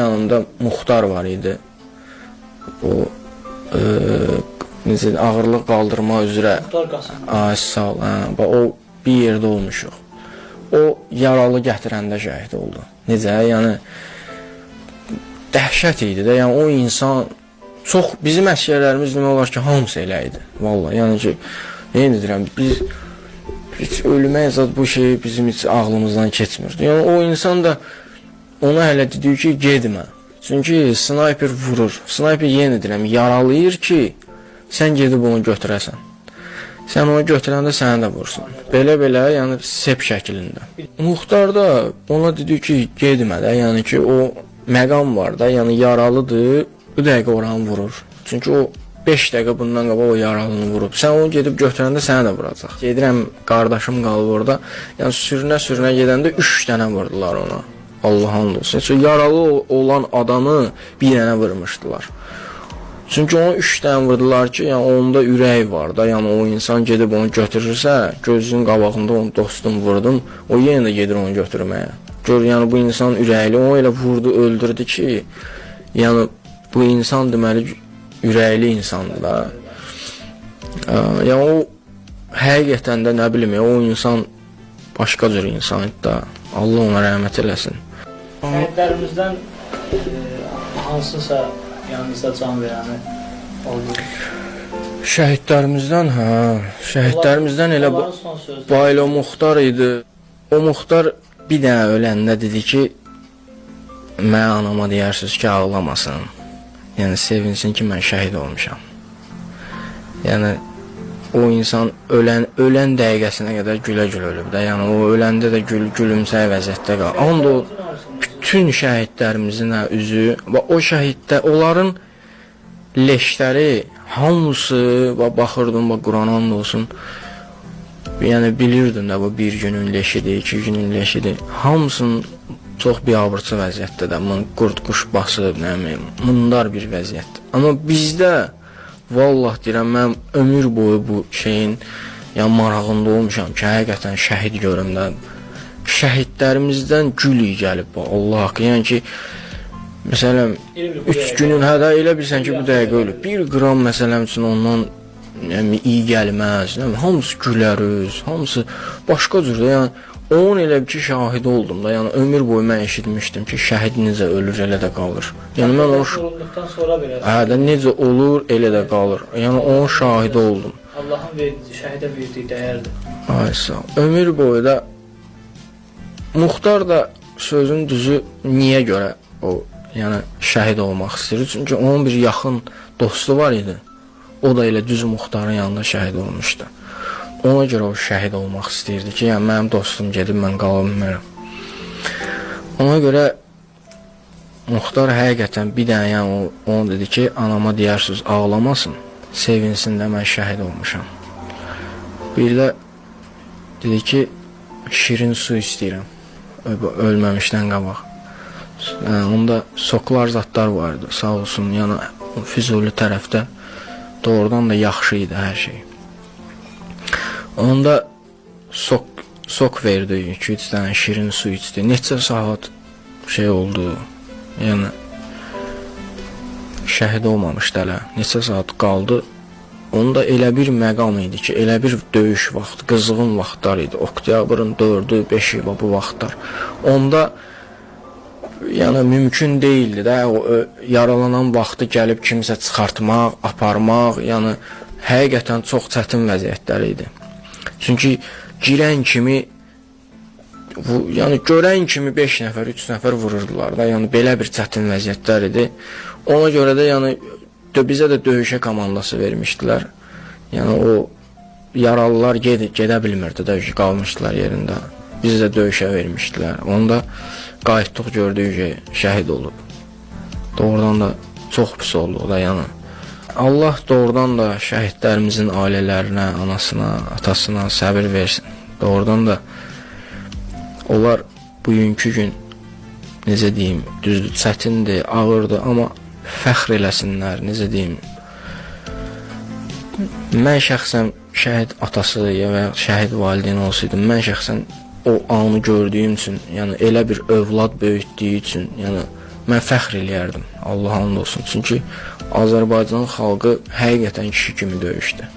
Yanımda Muxtar var idi. O necə ağırlıq qaldırma üzrə. Muxtar Qasım. Sağ ol. O bir yerdə olmuşuq. O yaralı gətirəndə şəhid oldu. Necə? Yəni dəhşət idi də. Yəni o insan çox bizim əsgərlərimiz demək olar ki, hamısı elə idi. Vallahi, yəni ki, yenə deyirəm, biz heç ölməyə zad bu şey bizim heç ağlımızdan keçmirdi. Yəni o insan da ona hələ dedi ki, getmə. Çünki snayper vurur. Snayper yenə deyirəm, yaralayır ki, sən gedib onu götürəsən. Sən onu götürəndə səni də vursun. Belə-belə, yəni sep şəklində. Muxtar da ona dedi ki, getmə də, yəni ki, o məqam var da, yəni yaralıdır, bu dəqiqə oranı vurur. Çünki o 5 dəqiqə bundan qabaq o yaralını vurub. Sən onu gedib götürəndə səni də vuracaq. Gedirəm, qardaşım qalıb orada. Yəni sürünə-sürünə gedəndə 3 dənə vurdular ona. Allah hamd olsun. Çünki yaralı olan adamı bir dənə vurmuşdular. Çünki onu 3 dənə vurdular ki, yəni onda ürək var da, yəni o insan gedib onu götürürsə, gözünün qabağında onu dostum vurdum, o yenə də gedir onu götürməyə. Gör, yəni bu insan ürəkli, o elə vurdu, öldürdü ki, yəni bu insan deməli ürəkli insandır da. Yəni o həqiqətən də nə bilim, o insan başqa cür insan idi da. Allah ona rəhmət eləsin. Şəhidlərimizdən hansısa yanınızda can verəni oldu? Şəhidlərimizdən, şəhidlərimizdən elə Baylo Muxtar idi. O Muxtar bir dənə öləndə dedi ki, mən anama deyirsiniz ki, ağlamasın. Yəni sevinsin ki, mən şəhid olmuşam. Yəni o insan ölən dəqiqəsinə qədər gülə-gülə ölüb də. Yəni o öləndə də gülümsəyə vəziyyətdə qalır. Onda o bütün şəhidlərimizin üzü və o şəhidlər, onların leşləri hamısı baxırdım, Qur'an and olsun. Yəni bilirdim də bu bir günün leşidir, 2 günün leşidir. Hamısının çox biabırçı vəziyyətdə də, qurd quş basıb, nə bilim, mundar bir vəziyyətdir. Amma bizdə vallah deyirəm, mən ömür boyu bu şeyin marağında olmuşam ki, həqiqətən şəhid görüm də. Şəhidlərimizdən gül gəlib, Allah haqqı. Yəni ki, məsələn, 3 günün elə bilsən ki, bu dəqiqə ölüb. 1 qram məsələn üçün ondan iyi gəlməz. Hamısı gülərüz, hamısı başqa cür. Yəni, onun elə ki, şahid oldum da. Yəni, ömür boyu mən eşitmişdim ki, şəhid necə ölür, elə də qalır. Yəni, mən onu necə olur, elə də qalır. Yəni, onun şahidi oldum. Allahın verdiyi, şəhidə verdiyi dəyərdir. Ay, sağ ol. Ömür boyu da Muxtar da sözün düzü niyə görə o, yəni, şəhid olmaq istəyir? Çünki onun bir yaxın dostu var idi. O da elə düz Muxtarın yanında şəhid olmuşdu. Ona görə o şəhid olmaq istəyirdi ki, yəni mənim dostum gedib, mən qala bilmirəm. Ona görə Muxtar həqiqətən bir dənə, yəni ona dedi ki, anama deyirsiniz ağlamasın, sevinsin də mən şəhid olmuşam. Bir də dedi ki, şirin su istəyirəm, ölməmişdən qabaq. Onda soklar zatlar vardı, sağ olsun, yəni Füzuli tərəfdə doğrudan da yaxşı idi hər şey. Onda sok verdi, 2-3 dənə şirin su içdi. Neçə saat şey oldu, yəni şəhid olmamışdı hələ. Neçə saat qaldı. Onda elə bir məqam idi ki, elə bir döyüş vaxtı, qızğın vaxtlar idi. Oktyabrın 4-ü, 5-i bu vaxtlar. Onda yəni mümkün deyildi də, o yaralanan vaxtı gəlib kimsə çıxartmaq, aparmaq, yəni həqiqətən çox çətin vəziyyətlər idi. Çünki girən kimi, yəni görən kimi 5 nəfər, 3 nəfər vururdular da, yəni belə bir çətin vəziyyətlər idi. Ona görə də yəni bizə də döyüşə komandası vermişdilər. Yəni o yaralılar gedə bilmirdi də, qalmışdılar yerində. Biz də döyüşə vermişdilər. Onda qayıtdıq, gördük ki, şəhid olub. Doğrudan da çox pis oldu da, yəni. Allah doğrudan da şəhidlərimizin ailələrinə, anasına, atasına səbir versin. Doğrudan da onlar bugünkü gün, necə deyim, düzdür, çətindir, ağırdır, amma fəxr eləsinlər, necə deyim. Mən şəxsən şəhid atası və şəhid valideyn olsaydım, mən şəxsən o anı gördüyüm üçün, yəni elə bir övlad böyütdüyü üçün, yəni mən fəxr eləyərdim. Allah and olsun. Çünki Azərbaycan xalqı həqiqətən kişi kimi döyüşdü.